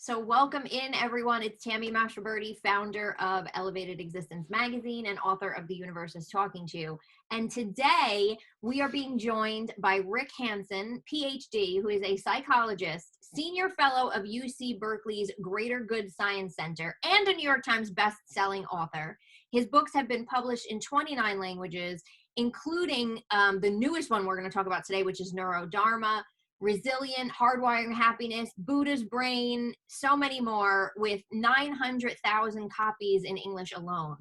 So welcome in, everyone. It's Tammy Mastroberte, founder of Elevated Existence Magazine and author of The Universe is Talking to You. And today we are being joined by Rick Hanson, PhD, who is a psychologist, senior fellow of UC Berkeley's Greater Good Science Center, and a New York Times best-selling author. His books have been published in 29 languages, including the newest one we're going to talk about today, which is Neurodharma, Resilient, Hardwiring Happiness, Buddha's Brain, so many more, with 900,000 copies in English alone.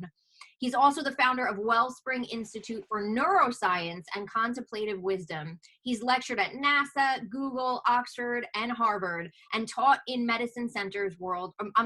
He's also the founder of Wellspring Institute for Neuroscience and Contemplative Wisdom. He's lectured at NASA, Google, Oxford, and Harvard, and taught in meditation centers worldwide.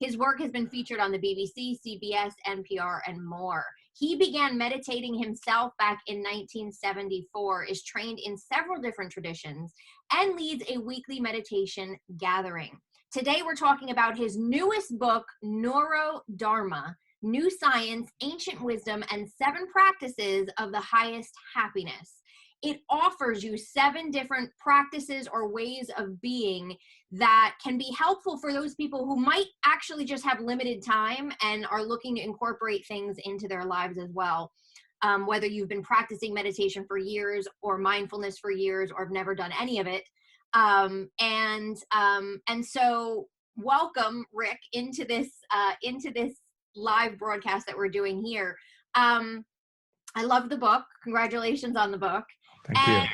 His work has been featured on the BBC, CBS, NPR, and more. He began meditating himself back in 1974, is trained in several different traditions, and leads a weekly meditation gathering. Today, we're talking about his newest book, Neurodharma, New Science, Ancient Wisdom, and 7 Practices of the Highest Happiness. It offers you 7 different practices or ways of being that can be helpful for those people who might actually just have limited time and are looking to incorporate things into their lives as well. Whether you've been practicing meditation for years or mindfulness for years or have never done any of it. And so welcome, Rick, into this live broadcast that we're doing here. I love the book. Congratulations on the book. Thank you.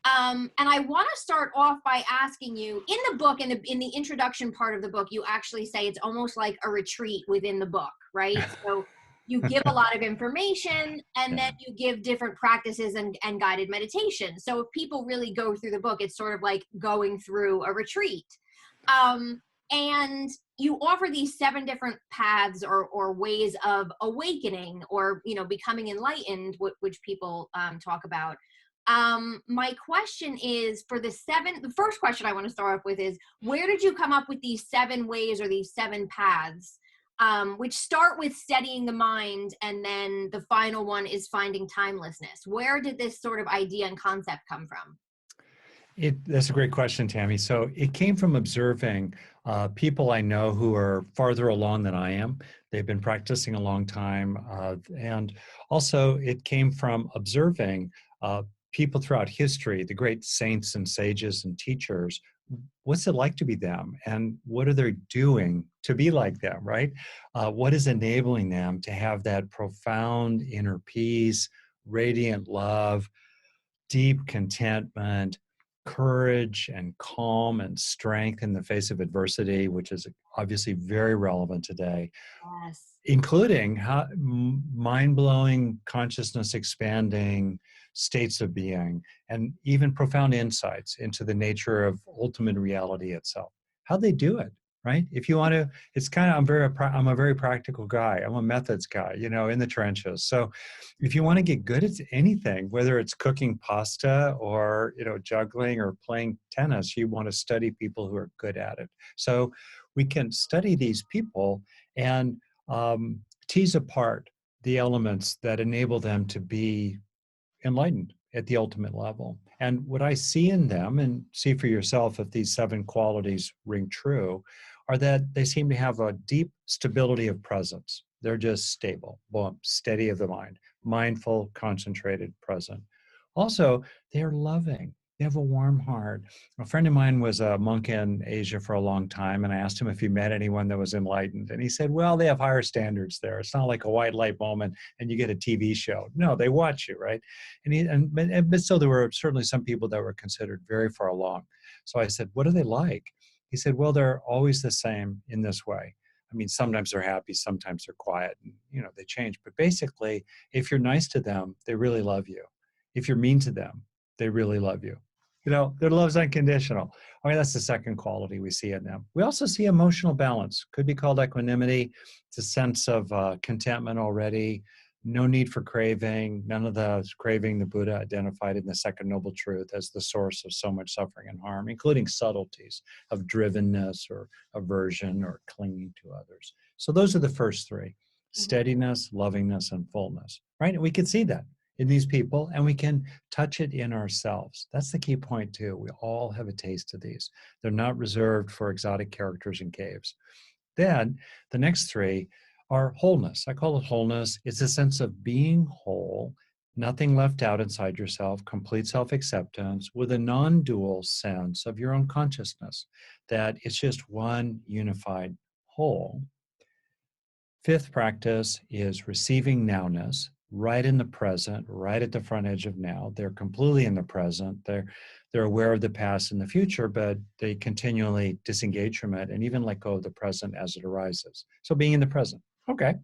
And I want to start off by asking you, in the book, in the introduction part of the book, you actually say it's almost like a retreat within the book, right? So you give a lot of information, and then you give different practices and guided meditation. So if people really go through the book, it's sort of like going through a retreat. And you offer these 7 different paths or ways of awakening or, becoming enlightened, which people talk about. My question is, the first question I want to start off with is, where did you come up with these 7 ways or these 7 paths, which start with steadying the mind, and then the final one is finding timelessness? Where did this sort of idea and concept come from? That's a great question, Tammy. So it came from observing people I know who are farther along than I am. They've been practicing a long time. And also it came from observing people throughout history, the great saints and sages and teachers. What's it like to be them? And what are they doing to be like them, right? What is enabling them to have that profound inner peace, radiant love, deep contentment, courage and calm and strength in the face of adversity, which is obviously very relevant today, Yes. Including mind-blowing, consciousness expanding states of being, and even profound insights into the nature of ultimate reality itself. How they do it, right? If you want to, it's kind of, I'm a very practical guy. I'm a methods guy, in the trenches. So if you want to get good at anything, whether it's cooking pasta or, juggling or playing tennis, you want to study people who are good at it. So we can study these people and tease apart the elements that enable them to be enlightened at the ultimate level. And what I see in them, and see for yourself if these 7 qualities ring true, are that they seem to have a deep stability of presence. They're just stable, boom, steady of the mind, mindful, concentrated, present. Also, they're loving. They have a warm heart. A friend of mine was a monk in Asia for a long time, and I asked him if he met anyone that was enlightened. And he said, well, they have higher standards there. It's not like a white light moment and you get a TV show. No, they watch you, right? But still, there were certainly some people that were considered very far along. So I said, what are they like? He said, well, they're always the same in this way. I mean, sometimes they're happy, sometimes they're quiet, and, they change. But basically, if you're nice to them, they really love you. If you're mean to them, they really love you. Their love's unconditional. I mean, that's the second quality we see in them. We also see emotional balance. Could be called equanimity. It's a sense of contentment already. No need for craving. None of the craving the Buddha identified in the Second Noble Truth as the source of so much suffering and harm, including subtleties of drivenness or aversion or clinging to others. So those are the first 3. Steadiness, lovingness, and fullness, right? And we can see that in these people, and we can touch it in ourselves. That's the key point, too. We all have a taste of these. They're not reserved for exotic characters in caves. Then the next three are wholeness. I call it wholeness. It's a sense of being whole, nothing left out inside yourself, complete self-acceptance with a non-dual sense of your own consciousness, that it's just one unified whole. Fifth practice is receiving nowness, right in the present, right at the front edge of now. They're completely in the present. They're aware of the past and the future, but they continually disengage from it and even let go of the present as it arises. So being in the present. Okay.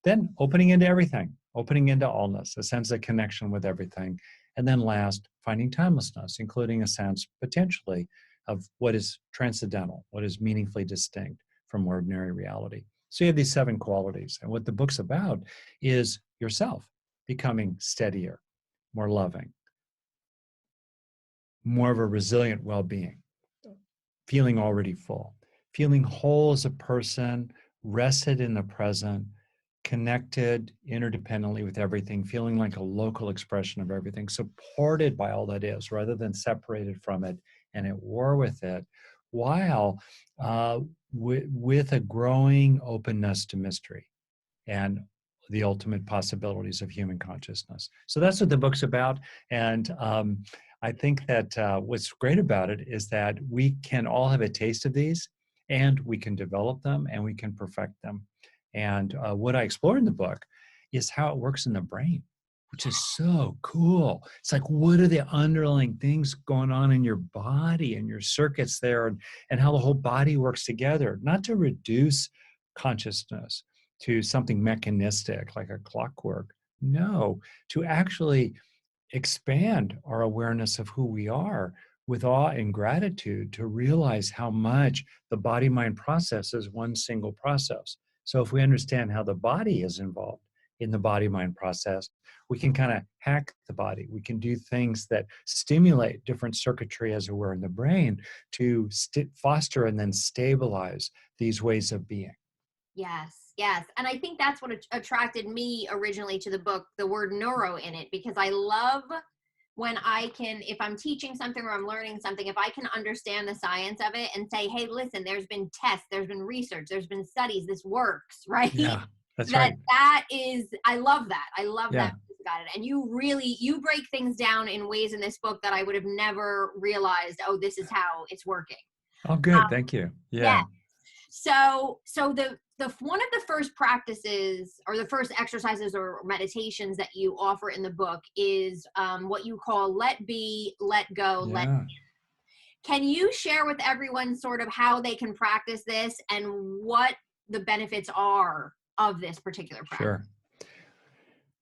Then opening into everything, opening into allness, a sense of connection with everything. And then last, finding timelessness, including a sense potentially of what is transcendental, what is meaningfully distinct from ordinary reality. So you have these 7 qualities. And what the book's about is yourself becoming steadier, more loving, more of a resilient well-being, feeling already full, feeling whole as a person, rested in the present, connected interdependently with everything, feeling like a local expression of everything, supported by all that is, rather than separated from it and at war with it, while with a growing openness to mystery and the ultimate possibilities of human consciousness. So that's what the book's about. And I think that what's great about it is that we can all have a taste of these, and we can develop them, and we can perfect them. And what I explore in the book is how it works in the brain, which is so cool. It's like, what are the underlying things going on in your body and your circuits there, and how the whole body works together, not to reduce consciousness to something mechanistic like a clockwork. No, to actually expand our awareness of who we are with awe and gratitude, to realize how much the body-mind process is one single process. So if we understand how the body is involved in the body-mind process, we can kind of hack the body. We can do things that stimulate different circuitry, as it were, in the brain to foster and then stabilize these ways of being. Yes, yes. And I think that's what attracted me originally to the book, the word neuro in it, because I love when I can, if I'm teaching something or I'm learning something, if I can understand the science of it and say, hey, listen, there's been tests, there's been research, there's been studies, this works, right? Yeah, that's right. That is, I love that. I love Yeah. that about it. And you break things down in ways in this book that I would have never realized, oh, this is how it's working. Oh, good. Thank you. Yeah. Yeah. So the one of the first practices or the first exercises or meditations that you offer in the book is what you call let be, let go, let Yeah. Can you share with everyone sort of how they can practice this and what the benefits are of this particular practice? Sure.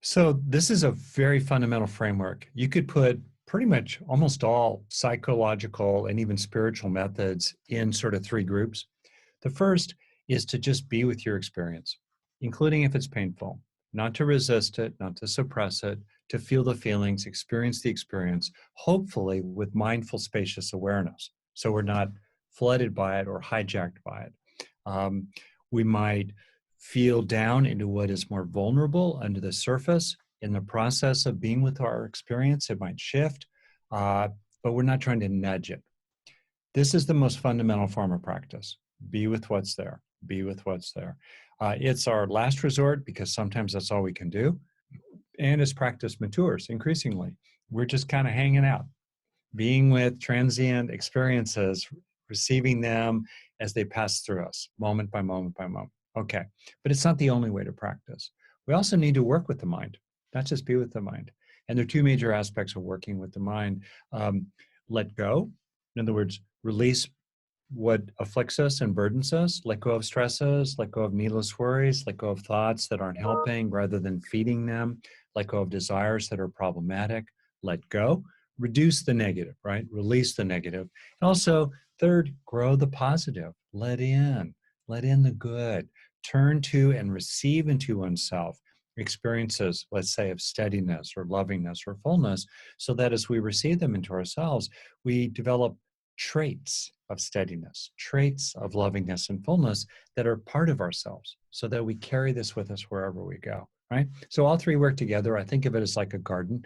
So this is a very fundamental framework. You could put pretty much almost all psychological and even spiritual methods in sort of 3 groups. The first is to just be with your experience, including if it's painful, not to resist it, not to suppress it, to feel the feelings, experience the experience, hopefully with mindful, spacious awareness. So we're not flooded by it or hijacked by it. We might feel down into what is more vulnerable under the surface. In the process of being with our experience, it might shift, but we're not trying to nudge it. This is the most fundamental form of practice. Be with what's there. Be with what's there. It's our last resort because sometimes that's all we can do. And as practice matures increasingly, we're just kind of hanging out, being with transient experiences, receiving them as they pass through us, moment by moment by moment. Okay, but it's not the only way to practice. We also need to work with the mind, not just be with the mind. And there are 2 major aspects of working with the mind. Let go. In other words, release what afflicts us and burdens us, let go of stresses, let go of needless worries, let go of thoughts that aren't helping rather than feeding them, let go of desires that are problematic, let go, reduce the negative, right? Release the negative. And also, third, grow the positive, let in the good, turn to and receive into oneself experiences, let's say, of steadiness or lovingness or fullness, so that as we receive them into ourselves, we develop traits of steadiness, traits of lovingness and fullness that are part of ourselves, so that we carry this with us wherever we go. right? So all three work together. I think of it as like a garden.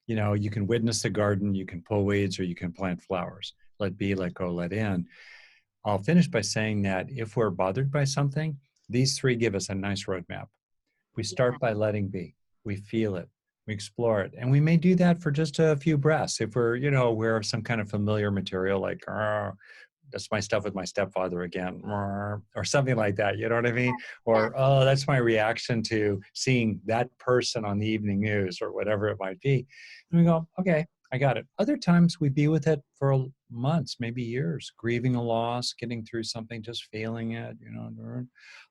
You can witness the garden, you can pull weeds, or you can plant flowers. Let be, let go, let in. I'll finish by saying that if we're bothered by something, these three give us a nice roadmap. We Yeah. start by letting be. We feel it. We explore it. And we may do that for just a few breaths. If we're, aware of some kind of familiar material like, that's my stuff with my stepfather again, or something like that. You know what I mean? Yeah. Or, oh, that's my reaction to seeing that person on the evening news or whatever it might be. And we go, okay, I got it. Other times we be with it for months, maybe years, grieving a loss, getting through something, just feeling it,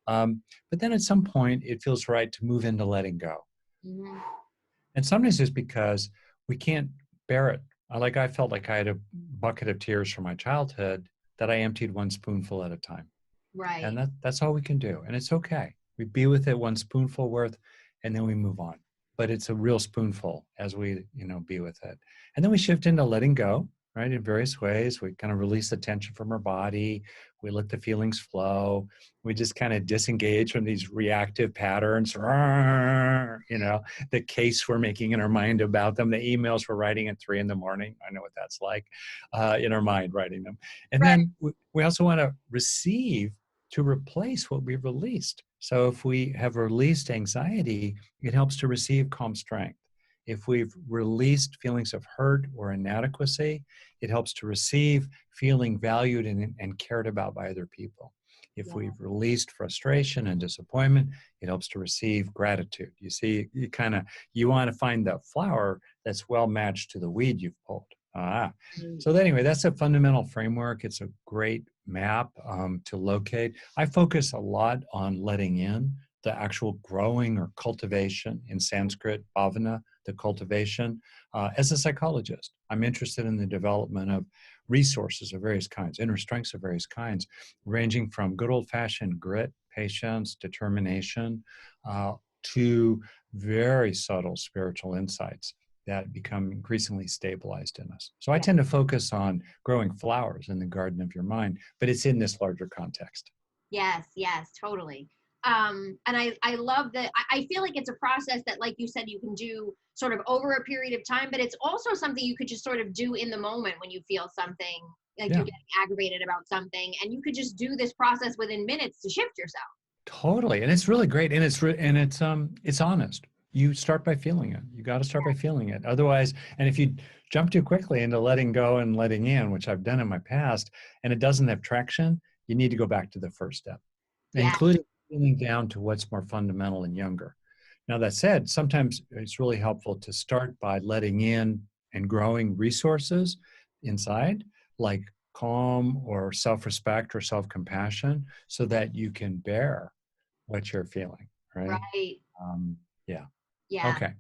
but then at some point it feels right to move into letting go. Mhm. And sometimes it's because we can't bear it. I felt like I had a bucket of tears from my childhood that I emptied one spoonful at a time. And Right. that's all we can do. And it's okay. We be with it one spoonful worth, and then we move on. But it's a real spoonful as we, be with it. And then we shift into letting go, right? In various ways. We kind of release the tension from our body. We let the feelings flow. We just kind of disengage from these reactive patterns, the case we're making in our mind about them, the emails we're writing at 3 a.m. I know what that's like, in our mind, writing them. And Right. then we also want to receive to replace what we've released. So if we have released anxiety, it helps to receive calm strength. If we've released feelings of hurt or inadequacy, it helps to receive feeling valued and cared about by other people. If Yeah. we've released frustration and disappointment, it helps to receive gratitude. You see, you want to find the flower that's well matched to the weed you've pulled. So anyway, that's a fundamental framework. It's a great map to locate. I focus a lot on letting in the actual growing or cultivation in Sanskrit, bhavana, the cultivation. As a psychologist, I'm interested in the development of resources of various kinds, inner strengths of various kinds, ranging from good old-fashioned grit, patience, determination, to very subtle spiritual insights that become increasingly stabilized in us. So I Yeah. tend to focus on growing flowers in the garden of your mind, but it's in this larger context. Yes, yes, totally. And I love that. I feel like it's a process that, like you said, you can do sort of over a period of time, but it's also something you could just sort of do in the moment when you feel something, like you're Yeah, getting aggravated about something, and you could just do this process within minutes to shift yourself. totally. And it's really great. And it's honest. You start by feeling it. You got to start by feeling it. Otherwise, and if you jump too quickly into letting go and letting in, which I've done in my past, and it doesn't have traction, you need to go back to the first step, Yeah. including feeling down to what's more fundamental and younger. Now, that said, sometimes it's really helpful to start by letting in and growing resources inside, like calm or self respect or self compassion, so that you can bear what you're feeling, right? Right. Um, yeah. Yeah. Okay.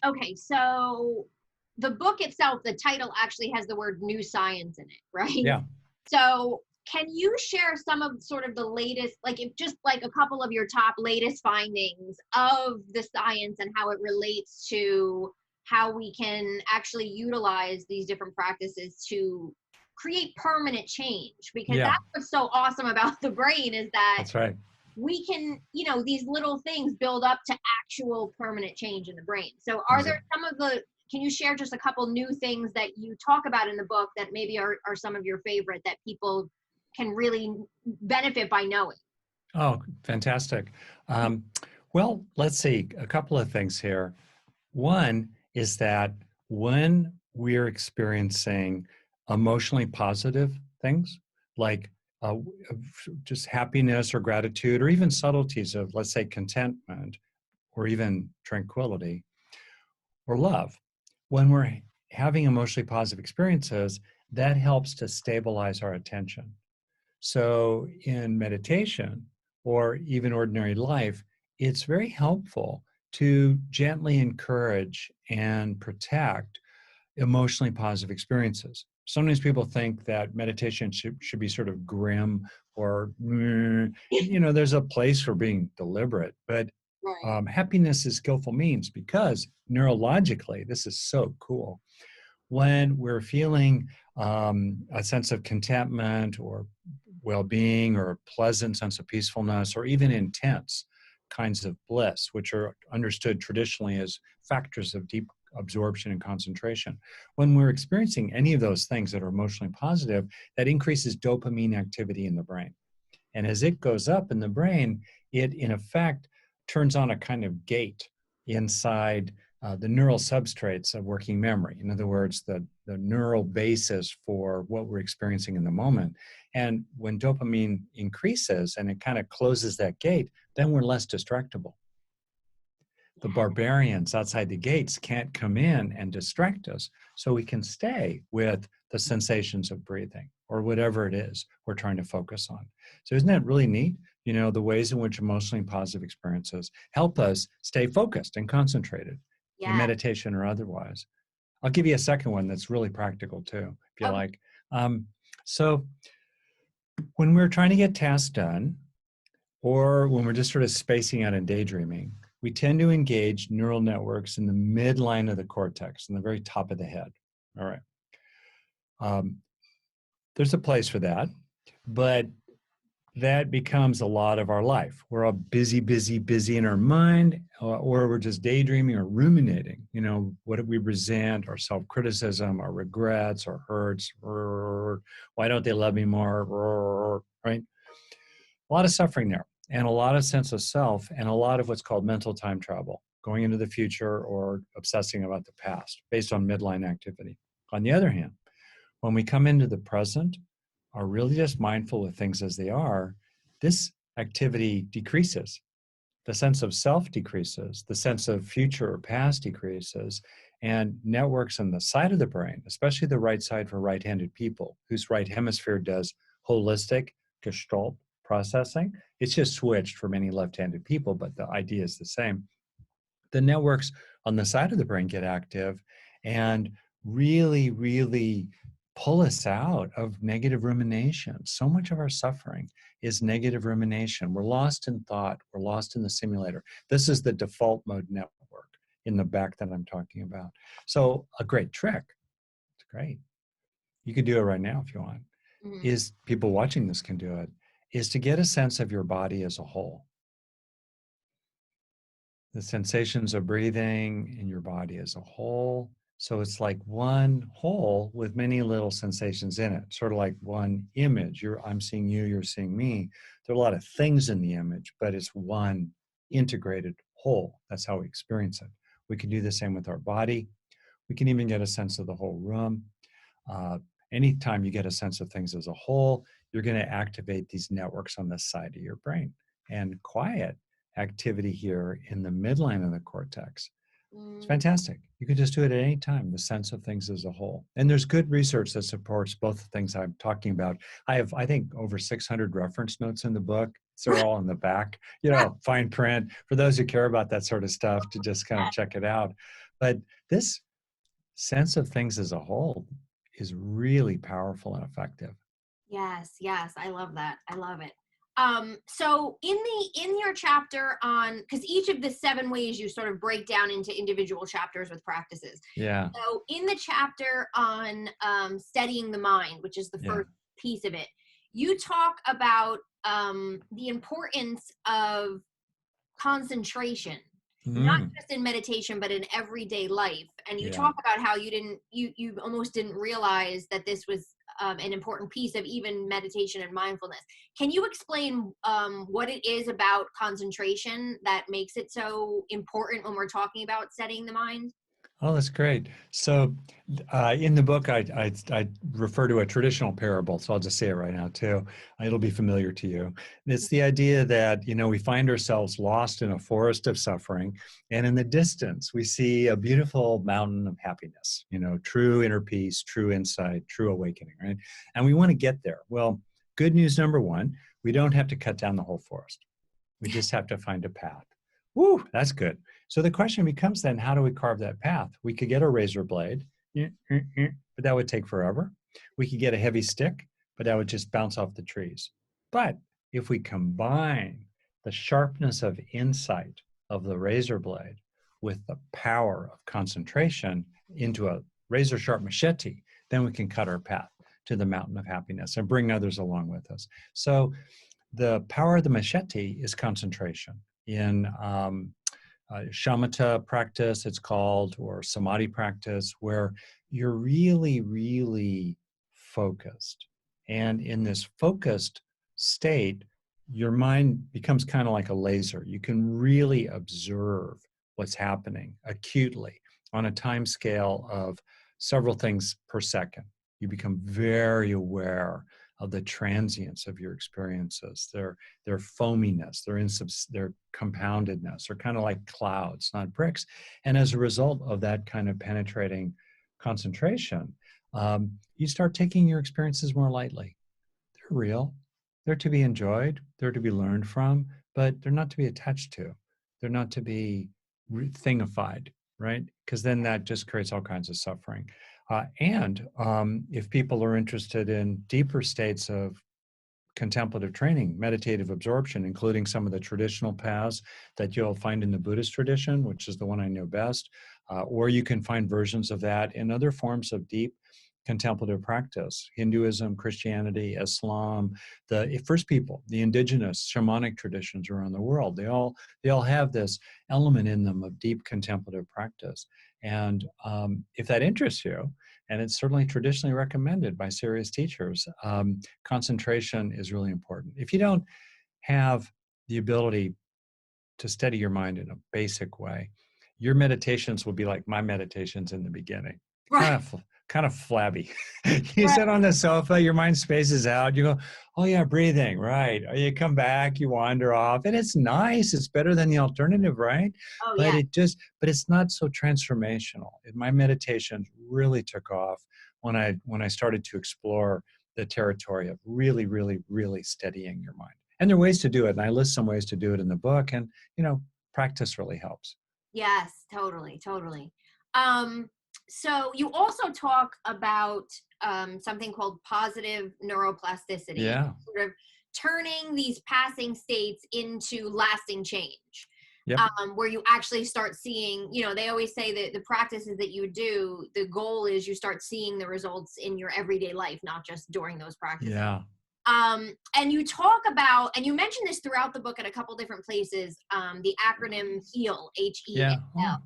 Okay, so the book itself, the title actually has the word new science in it, right? Yeah. So can you share some of sort of the latest, like if just like a couple of your top latest findings of the science and how it relates to how we can actually utilize these different practices to create permanent change? Because Yeah. that's what's so awesome about the brain is that That's right. we can, these little things build up to actual permanent change in the brain. So are there Exactly. can you share just a couple new things that you talk about in the book that maybe are some of your favorite that people can really benefit by knowing? Oh, fantastic. Um, well, let's see, a couple of things here. One is that when we're experiencing emotionally positive things like uh, just happiness or gratitude, or even subtleties of, let's say, contentment or even tranquility or love, when we're having emotionally positive experiences, that helps to stabilize our attention. So, in meditation or even ordinary life, it's very helpful to gently encourage and protect emotionally positive experiences. Sometimes people think that meditation should be sort of grim or, there's a place for being deliberate, but Right. happiness is skillful means, because neurologically, this is so cool. When we're feeling a sense of contentment or well-being or a pleasant sense of peacefulness or even intense kinds of bliss, which are understood traditionally as factors of deep absorption and concentration. When we're experiencing any of those things that are emotionally positive, that increases dopamine activity in the brain. And as it goes up in the brain, it in effect turns on a kind of gate inside the neural substrates of working memory. In other words, the neural basis for what we're experiencing in the moment. And when dopamine increases and it kind of closes that gate, then we're less distractible. The barbarians outside the gates can't come in and distract us, so we can stay with the sensations of breathing or whatever it is we're trying to focus on. So isn't that really neat? You know, the ways in which emotionally positive experiences help us stay focused and concentrated in Yeah. meditation or otherwise. I'll give you a second one that's really practical too, if you Okay. like. So when we're trying to get tasks done, or when we're just sort of spacing out and daydreaming, we tend to engage neural networks in the midline of the cortex, in the very top of the head. All right. There's a place for that, but that becomes a lot of our life. We're all busy, busy, busy in our mind, or we're just daydreaming or ruminating. You know, what do we resent, our self-criticism, our regrets, our hurts, why don't they love me more, right? A lot of suffering there, and a lot of sense of self, and a lot of what's called mental time travel, going into the future or obsessing about the past based on midline activity. On the other hand, when we come into the present, are really just mindful of things as they are, this activity decreases. The sense of self decreases, the sense of future or past decreases, and networks on the side of the brain, especially the right side for right-handed people, whose right hemisphere does holistic gestalt processing. It's just switched for many left-handed people, but the idea is the same. The networks on the side of the brain get active and really, really pull us out of negative rumination. So much of our suffering is negative rumination. We're lost in thought. We're lost in the simulator. This is the default mode network in the back that I'm talking about. So a great trick, it's great. You can do it right now if you want, is people watching this can do it, is to get a sense of your body as a whole. The sensations of breathing in your body as a whole. So it's like one whole with many little sensations in it, sort of like one image. I'm seeing you, you're seeing me. There are a lot of things in the image, but it's one integrated whole. That's how we experience it. We can do the same with our body. We can even get a sense of the whole room. Anytime you get a sense of things as a whole, you're going to activate these networks on the side of your brain and quiet activity here in the midline of the cortex. It's fantastic. You can just do it at any time, the sense of things as a whole. And there's good research that supports both the things I'm talking about. I have, I think, over 600 reference notes in the book. They're all in the back, you know, fine print for those who care about that sort of stuff to just kind of check it out. But this sense of things as a whole is really powerful and effective. Yes, yes, I love that. I love it. So in your chapter on, because each of the 7 ways you sort of break down into individual chapters with practices. Yeah. So in the chapter on steadying the mind, which is the first piece of it, you talk about the importance of concentration, not just in meditation, but in everyday life. And you talk about how you almost didn't realize that this was an important piece of even meditation and mindfulness. Can you explain what it is about concentration that makes it so important when we're talking about steadying the mind? Oh, that's great. So in the book, I refer to a traditional parable, so I'll just say it right now too. It'll be familiar to you. It's the idea that, you know, we find ourselves lost in a forest of suffering, and in the distance, we see a beautiful mountain of happiness, you know, true inner peace, true insight, true awakening, right? And we want to get there. Well, good news number 1, we don't have to cut down the whole forest. We just have to find a path. Woo, that's good. So the question becomes then, how do we carve that path? We could get a razor blade, but that would take forever. We could get a heavy stick, but that would just bounce off the trees. But if we combine the sharpness of insight of the razor blade with the power of concentration into a razor sharp machete, then we can cut our path to the mountain of happiness and bring others along with us. So the power of the machete is concentration. in shamatha practice, it's called, or samadhi practice, where you're really, really focused. And in this focused state, your mind becomes kind of like a laser. You can really observe what's happening acutely on a time scale of several things per second. You become very aware of the transience of your experiences, their foaminess, their compoundedness. They're kind of like clouds, not bricks. And as a result of that kind of penetrating concentration, you start taking your experiences more lightly. They're real. They're to be enjoyed. They're to be learned from, but they're not to be attached to. They're not to be thingified, right? Because then that just creates all kinds of suffering. And if people are interested in deeper states of contemplative training, meditative absorption, including some of the traditional paths that you'll find in the Buddhist tradition, which is the one I know best, or you can find versions of that in other forms of deep contemplative practice, Hinduism, Christianity, Islam, the first people, the indigenous shamanic traditions around the world. They all have this element in them of deep contemplative practice. And if that interests you, and it's certainly traditionally recommended by serious teachers, concentration is really important. If you don't have the ability to steady your mind in a basic way, your meditations will be like my meditations in the beginning. Right. Kind of flabby. You Right. sit on the sofa, your mind spaces out, you go, oh yeah, breathing, right. Or you come back, you wander off, and it's nice. It's better than the alternative, right? Oh But yeah. but it's not so transformational. My meditation really took off when I started to explore the territory of really, really, really steadying your mind. And there are ways to do it. And I list some ways to do it in the book. And, practice really helps. Yes, totally, totally. Um, so you also talk about something called positive neuroplasticity, Yeah. sort of turning these passing states into lasting change. Yep. Where you actually start seeing, they always say that the practices that you do, the goal is you start seeing the results in your everyday life, not just during those practices. Yeah. And you talk about, and you mention this throughout the book at a couple different places, the acronym HEAL, Yeah. HEAL. Oh,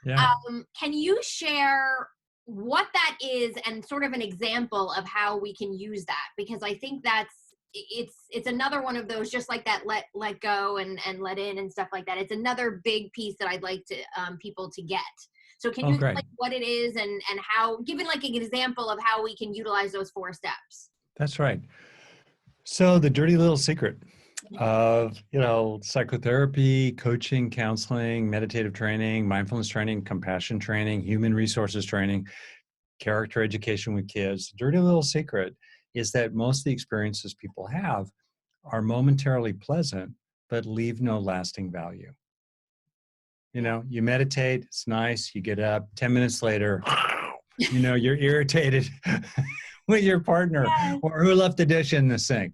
yeah. Can you share what that is and sort of an example of how we can use that? Because I think it's another one of those, just like that let go and let in and stuff like that. It's another big piece that I'd like to people to get. So can Oh, you great. explain what it is and how, given like an example of how we can utilize those 4 steps? That's right. So the dirty little secret of, psychotherapy, coaching, counseling, meditative training, mindfulness training, compassion training, human resources training, character education with kids, the dirty little secret is that most of the experiences people have are momentarily pleasant, but leave no lasting value. Yeah. You meditate, it's nice, you get up, 10 minutes later, you're irritated with your partner, Yes. or who left the dish in the sink,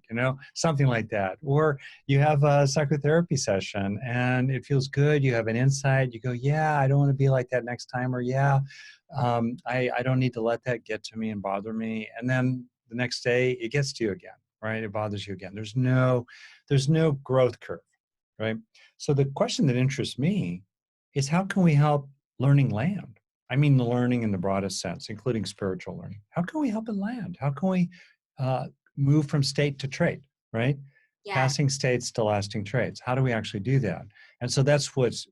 something like that. Or you have a psychotherapy session and it feels good. You have an insight. You go, yeah, I don't want to be like that next time. Or yeah, I don't need to let that get to me and bother me. And then the next day it gets to you again, right? It bothers you again. There's no growth curve, right? So the question that interests me is, how can we help learning land? I mean, the learning in the broadest sense, including spiritual learning. How can we help it land? How can we uh, move from state to trait, right? Yes. Passing states to lasting traits. How do we actually do that? And so that's what's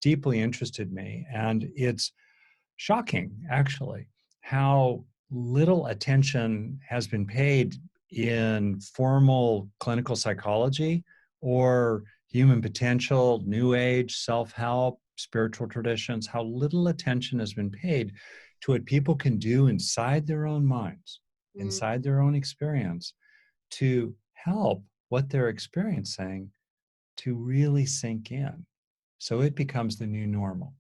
deeply interested me. And it's shocking, actually, how little attention has been paid in formal clinical psychology or human potential, new age, self-help, spiritual traditions, how little attention has been paid to what people can do inside their own minds, Mm. inside their own experience, to help what they're experiencing to really sink in. So it becomes the new normal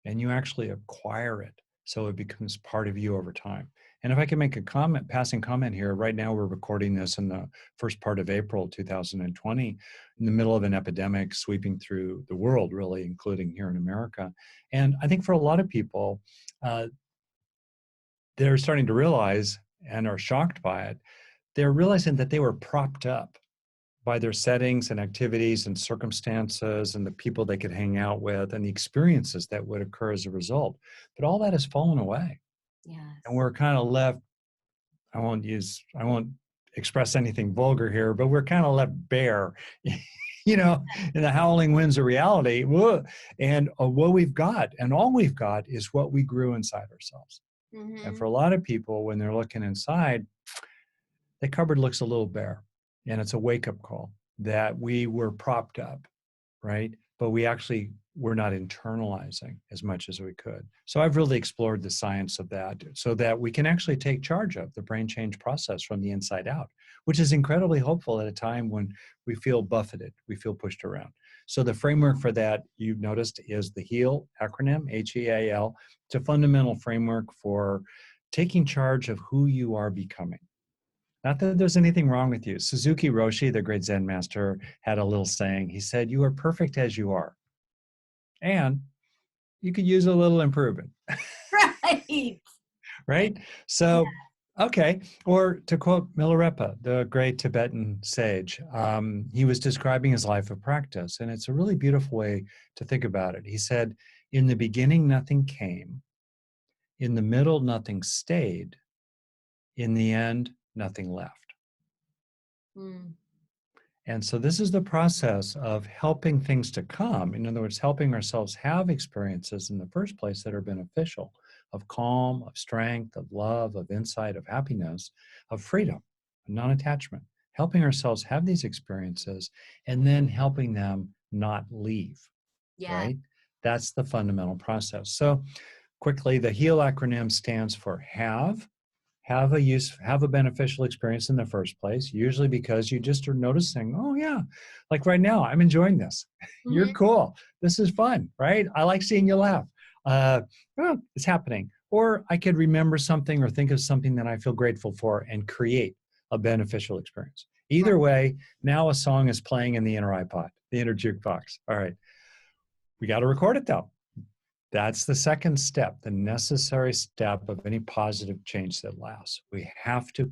and you actually acquire it. So it becomes part of you over time. And if I can make a passing comment here, right now we're recording this in the first part of April 2020, in the middle of an epidemic sweeping through the world, really, including here in America. And I think for a lot of people, they're starting to realize and are shocked by it. They're realizing that they were propped up by their settings and activities and circumstances and the people they could hang out with and the experiences that would occur as a result. But all that has fallen away. And Yes. we're kind of left, I won't express anything vulgar here, but we're kind of left bare, you know, in the howling winds of reality. Whoa. And what we've got, and all we've got, is what we grew inside ourselves. And Mm-hmm. for a lot of people, when they're looking inside, the cupboard looks a little bare. And it's a wake up call that we were propped up, right? But we actually were not internalizing as much as we could. So I've really explored the science of that so that we can actually take charge of the brain change process from the inside out, which is incredibly hopeful at a time when we feel buffeted, we feel pushed around. So the framework for that, you've noticed, is the HEAL acronym, HEAL. It's a fundamental framework for taking charge of who you are becoming. Not that there's anything wrong with you. Suzuki Roshi, the great Zen master, had a little saying. He said, "You are perfect as you are. And you could use a little improvement." Right. Right? Yeah. So, okay. Or to quote Milarepa, the great Tibetan sage, he was describing his life of practice. And it's a really beautiful way to think about it. He said, "In the beginning, nothing came. In the middle, nothing stayed. In the end, nothing left." Mm. And so this is the process of helping things to come. In other words, helping ourselves have experiences in the first place that are beneficial, of calm, of strength, of love, of insight, of happiness, of freedom, of non-attachment. Helping ourselves have these experiences and then helping them not leave, Yeah. right? That's the fundamental process. So quickly, the HEAL acronym stands for have a beneficial experience in the first place, usually because you just are noticing, oh yeah, like right now, I'm enjoying this. You're Mm-hmm. cool. This is fun, right? I like seeing you laugh. Oh, it's happening. Or I could remember something or think of something that I feel grateful for and create a beneficial experience. Right. Either way, now a song is playing in the inner iPod, the inner jukebox. All right, we got to record it though. That's the second step, the necessary step of any positive change that lasts. We have to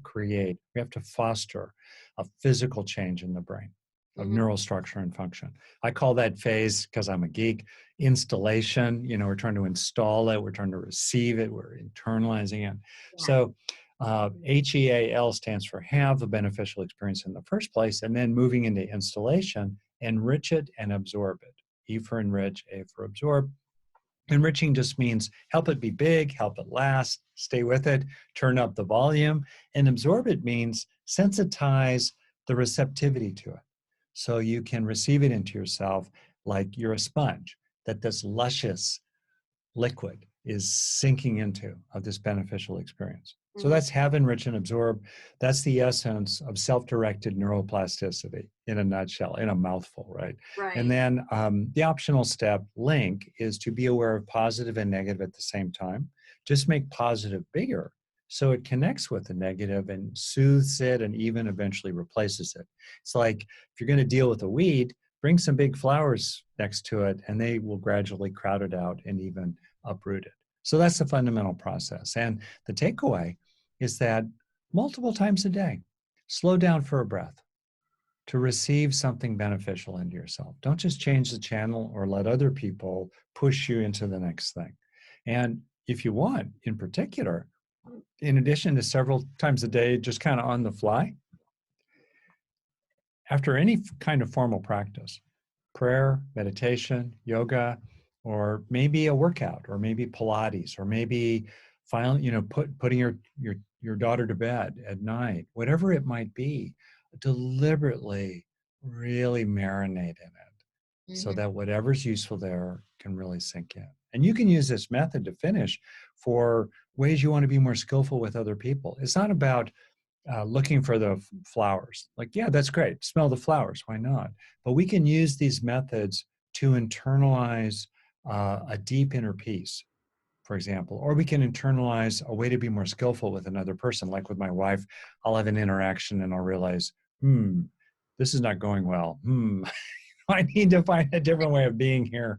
foster a physical change in the brain of Mm-hmm. neural structure and function. I call that phase, because I'm a geek, installation. You know, we're trying to install it, we're trying to receive it, we're internalizing it. Yeah. So HEAL stands for have a beneficial experience in the first place, and then moving into installation, enrich it and absorb it. E for enrich, A for absorb. Enriching just means help it be big, help it last, stay with it, turn up the volume. And absorb it means sensitize the receptivity to it. So you can receive it into yourself like you're a sponge, that this luscious liquid is sinking into of this beneficial experience. So Mm-hmm. that's have, enrich, and absorb. That's the essence of self-directed neuroplasticity in a nutshell, in a mouthful, right? And Right. then the optional step, link, is to be aware of positive and negative at the same time. Just make positive bigger so it connects with the negative and soothes it and even eventually replaces it. It's like if you're going to deal with a weed, bring some big flowers next to it and they will gradually crowd it out and even uproot it. So that's the fundamental process. And the takeaway is that multiple times a day, slow down for a breath to receive something beneficial into yourself. Don't just change the channel or let other people push you into the next thing. And if you want, in particular, in addition to several times a day, just kind of on the fly, after any kind of formal practice, prayer, meditation, yoga, or maybe a workout, or maybe Pilates, or maybe finally, putting your daughter to bed at night, whatever it might be, deliberately really marinate in it so Mm-hmm. that whatever's useful there can really sink in. And you can use this method to finish for ways you want to be more skillful with other people. It's not about looking for the flowers. Like, yeah, that's great. Smell the flowers. Why not? But we can use these methods to internalize a deep inner peace, for example, or we can internalize a way to be more skillful with another person. Like with my wife, I'll have an interaction and I'll realize, this is not going well. I need to find a different way of being here.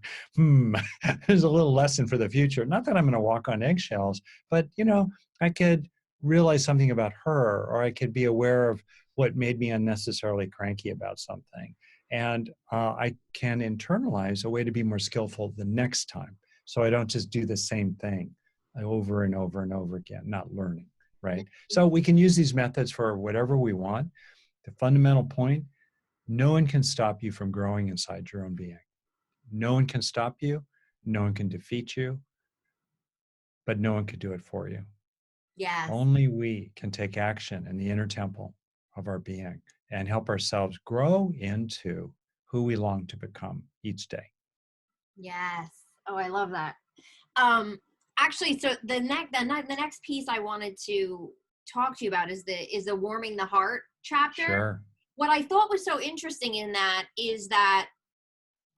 There's a little lesson for the future. Not that I'm going to walk on eggshells, but I could realize something about her, or I could be aware of what made me unnecessarily cranky about something. And I can internalize a way to be more skillful the next time. So I don't just do the same thing over and over and over again, not learning, right? So we can use these methods for whatever we want. The fundamental point, no one can stop you from growing inside your own being. No one can stop you. No one can defeat you, but no one can do it for you. Yes. Only we can take action in the inner temple of our being and help ourselves grow into who we long to become each day. Yes. Oh, I love that. Um, Actually, so the next piece I wanted to talk to you about is the warming the heart chapter. Sure. What I thought was so interesting in that is that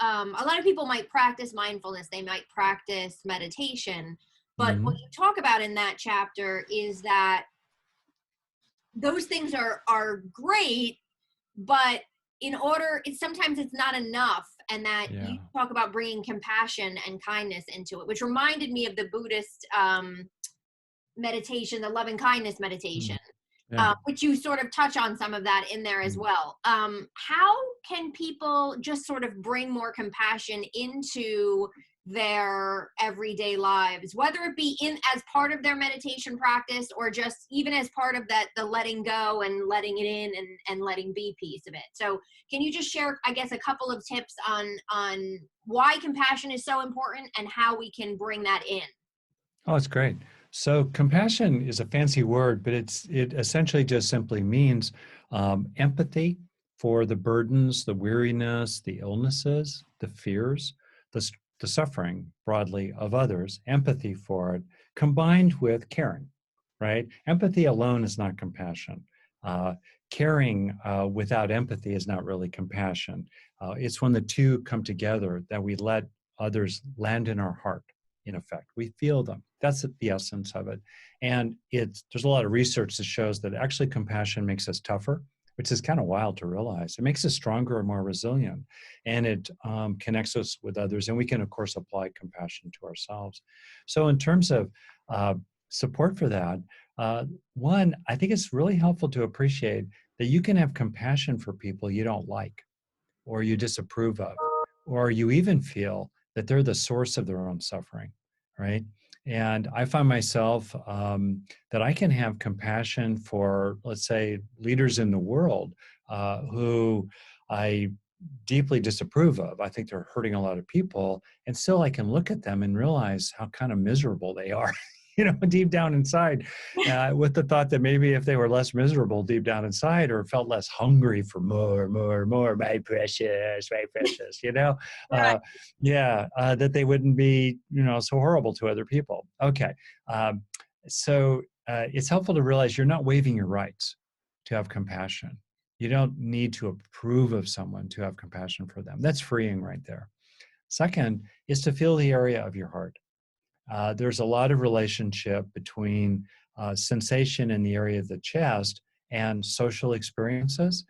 a lot of people might practice mindfulness, they might practice meditation, but what Mm-hmm. you talk about in that chapter is that those things are great, but sometimes it's not enough, and that Yeah. you talk about bringing compassion and kindness into it, which reminded me of the Buddhist meditation, the loving kindness meditation, Mm. Yeah. which you sort of touch on some of that in there as Mm. well. How can people just sort of bring more compassion into their everyday lives, whether it be in as part of their meditation practice or just even as part of that, the letting go and letting it in and letting be piece of it? So can you just share, I guess, a couple of tips on why compassion is so important and how we can bring that in? Oh, it's great. So compassion is a fancy word, but it essentially just simply means empathy for the burdens, the weariness, the illnesses, the fears, the suffering broadly of others, empathy for it, combined with caring, right? Empathy alone is not compassion. Uh, Caring without empathy is not really compassion. It's when the two come together that we let others land in our heart, in effect. We feel them. That's the essence of it. And there's a lot of research that shows that actually compassion makes us tougher, which is kind of wild to realize. It makes us stronger and more resilient, and it connects us with others. And we can, of course, apply compassion to ourselves. So in terms of uh, support for that, uh, one, I think it's really helpful to appreciate that you can have compassion for people you don't like or you disapprove of, or you even feel that they're the source of their own suffering, right? And I find myself that I can have compassion for, let's say, leaders in the world who I deeply disapprove of. I think they're hurting a lot of people. And still, I can look at them and realize how kind of miserable they are. Deep down inside, with the thought that maybe if they were less miserable deep down inside or felt less hungry for more, my precious, Right. that they wouldn't be, so horrible to other people. Okay. Um, so it's helpful to realize you're not waiving your rights to have compassion. You don't need to approve of someone to have compassion for them. That's freeing right there. Second is to feel the area of your heart. There's a lot of relationship between sensation in the area of the chest and social experiences.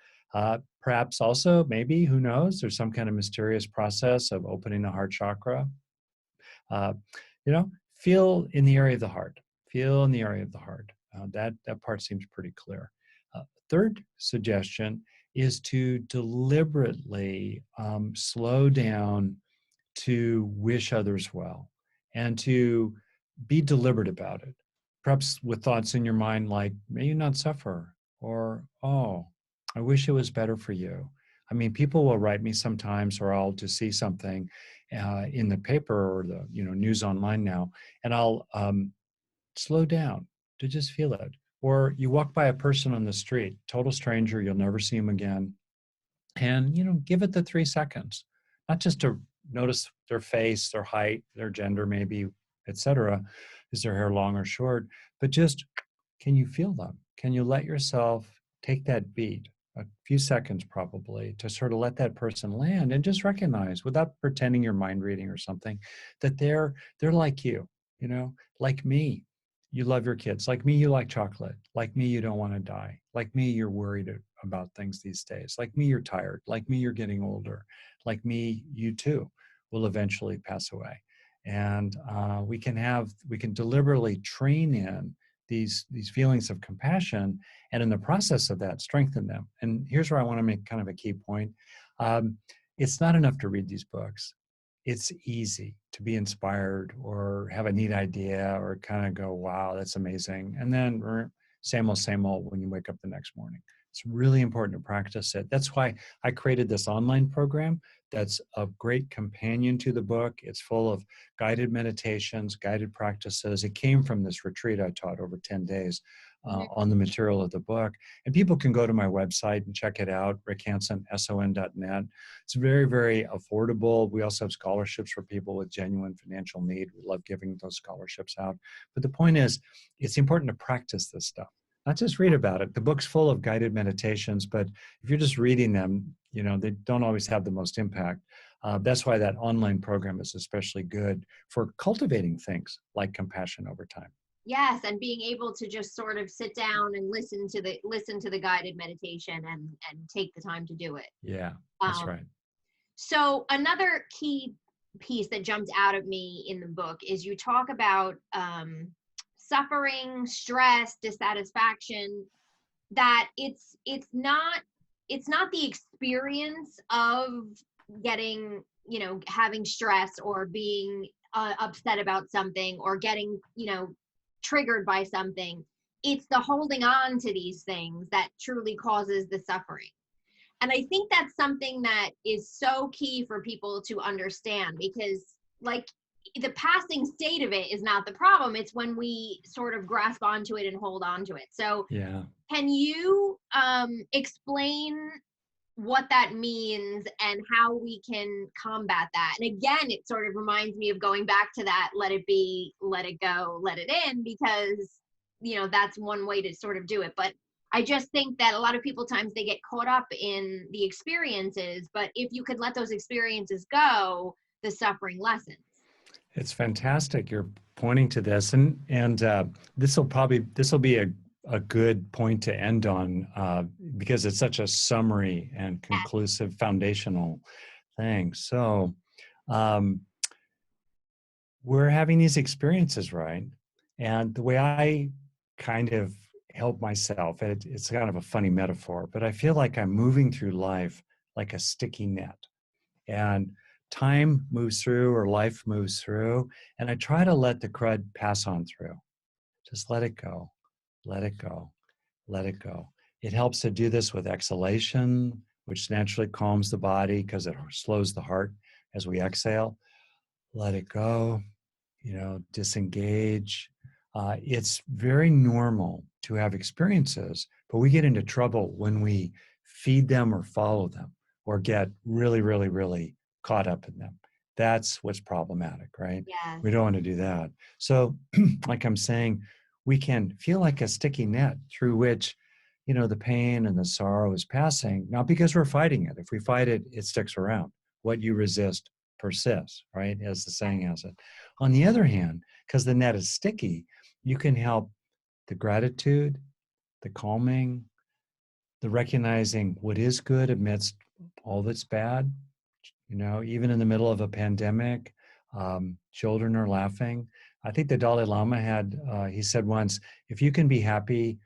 Perhaps also, maybe, who knows, there's some kind of mysterious process of opening the heart chakra. Uh, Feel in the area of the heart. Feel in the area of the heart. That part seems pretty clear. Third suggestion is to deliberately slow down to wish others well and to be deliberate about it. Perhaps with thoughts in your mind like, may you not suffer, or, oh, I wish it was better for you. I mean, people will write me sometimes, or I'll just see something in the paper or the news online now, and I'll slow down to just feel it. Or you walk by a person on the street, total stranger, you'll never see him again, and give it the 3 seconds, not just to notice their face, their height, their gender, maybe, etc. Is their hair long or short? But just, can you feel them? Can you let yourself take that beat, a few seconds probably, to sort of let that person land and just recognize, without pretending you're mind reading or something, that they're like you, like me. You love your kids. Like me, you like chocolate. Like me, you don't want to die. Like me, you're worried about things these days. Like me, you're tired. Like me, you're getting older. Like me, you too will eventually pass away. And we can deliberately train in these feelings of compassion, and in the process of that, strengthen them. And here's where I want to make kind of a key point. It's not enough to read these books. It's easy to be inspired or have a neat idea or kind of go, wow, that's amazing. And then same old when you wake up the next morning. It's really important to practice it. That's why I created this online program that's a great companion to the book. It's full of guided meditations, guided practices. It came from this retreat I taught over 10 days on the material of the book. And people can go to my website and check it out, rickhanson.net. It's very, very affordable. We also have scholarships for people with genuine financial need. We love giving those scholarships out. But the point is, it's important to practice this stuff. Not just read about it. The book's full of guided meditations, but if you're just reading them, they don't always have the most impact. That's why that online program is especially good for cultivating things like compassion over time. Yes, and being able to just sort of sit down and listen to the guided meditation and take the time to do it. Yeah, that's right. So another key piece that jumped out at me in the book is you talk about suffering, stress, dissatisfaction, that it's not the experience of getting, having stress or being upset about something or getting, triggered by something. It's the holding on to these things that truly causes the suffering. And I think that's something that is so key for people to understand, because like the passing state of it is not the problem. It's when we sort of grasp onto it and hold on to it. So yeah. Can you explain what that means and how we can combat that? And again, it sort of reminds me of going back to that, let it be, let it go, let it in, because, that's one way to sort of do it. But I just think that a lot of people times they get caught up in the experiences, but if you could let those experiences go, the suffering lessens. It's fantastic. You're pointing to this, and this will be a good point to end on because it's such a summary and conclusive foundational thing. So we're having these experiences, right? And the way I kind of help myself, it's kind of a funny metaphor, but I feel like I'm moving through life like a sticky net. And time moves through or life moves through, and I try to let the crud pass on through. Just let it go, let it go, let it go. It helps to do this with exhalation, which naturally calms the body because it slows the heart as we exhale. Let it go, disengage. It's very normal to have experiences, but we get into trouble when we feed them or follow them or get really, really, really caught up in them. That's what's problematic, right? Yes. We don't want to do that. So, like I'm saying, we can feel like a sticky net through which, the pain and the sorrow is passing, not because we're fighting it. If we fight it, it sticks around. What you resist persists, right? As the saying has it. On the other hand, because the net is sticky, you can help the gratitude, the calming, the recognizing what is good amidst all that's bad. Even in the middle of a pandemic, children are laughing. I think the Dalai Lama he said once, if you can be happy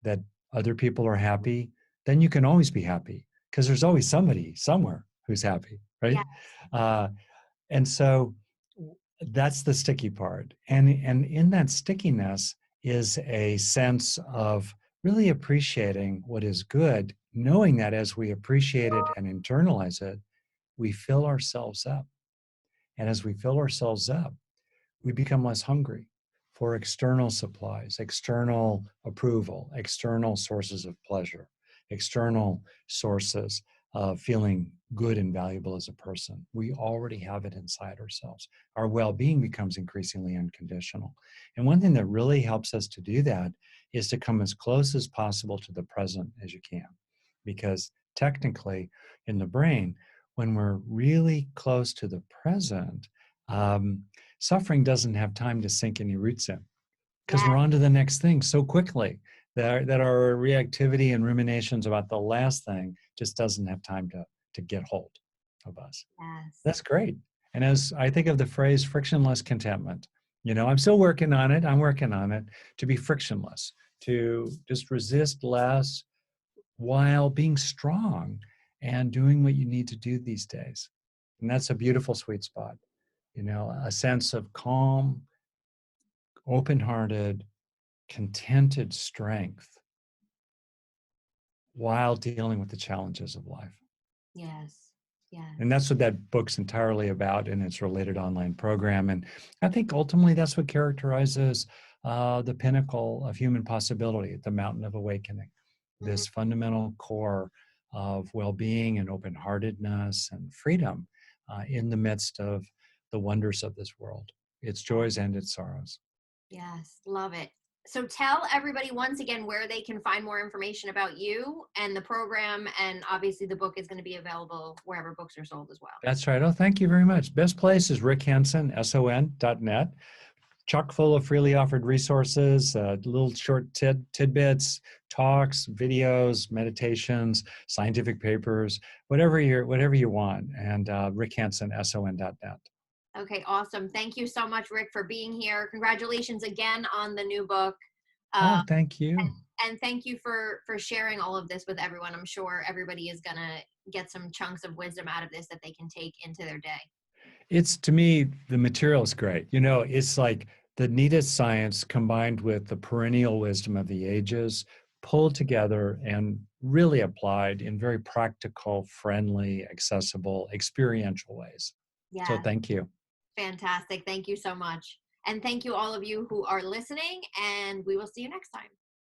that other people are happy, then you can always be happy because there's always somebody somewhere who's happy, right? Yes. And so that's the sticky part. And in that stickiness is a sense of really appreciating what is good, knowing that as we appreciate it and internalize it, we fill ourselves up. And as we fill ourselves up, we become less hungry for external supplies, external approval, external sources of pleasure, external sources of feeling good and valuable as a person. We already have it inside ourselves. Our well-being becomes increasingly unconditional. And one thing that really helps us to do that is to come as close as possible to the present as you can. Because technically, in the brain, when we're really close to the present, suffering doesn't have time to sink any roots in because we're on to the next thing so quickly that our reactivity and ruminations about the last thing just doesn't have time to get hold of us. Yes. That's great. And as I think of the phrase frictionless contentment, I'm still working on it. I'm working on it to be frictionless, to just resist less while being strong and doing what you need to do these days. And that's a beautiful sweet spot, a sense of calm, open-hearted, contented strength while dealing with the challenges of life. Yes. Yes. And that's what that book's entirely about in its related online program. And I think ultimately that's what characterizes the pinnacle of human possibility, the mountain of awakening, Mhm. this fundamental core of well-being and open-heartedness and freedom in the midst of the wonders of this world, its joys and its sorrows. Yes, love it. So tell everybody once again where they can find more information about you and the program, and obviously the book is going to be available wherever books are sold as well. That's right. Oh, thank you very much. Best place is Rick Hanson, son.net. Chock full of freely offered resources, little short tidbits, talks, videos, meditations, scientific papers, whatever you want. And Rick Hanson, son.net. Okay, awesome. Thank you so much, Rick, for being here. Congratulations again on the new book. Oh, Um, thank you. and thank you for sharing all of this with everyone. I'm sure everybody is going to get some chunks of wisdom out of this that they can take into their day. It's, to me, the material is great. It's like the neatest science combined with the perennial wisdom of the ages pulled together and really applied in very practical, friendly, accessible, experiential ways. So Yes, thank you. fantastic. Thank you so much. And thank you all of you who are listening, and we will see you next time.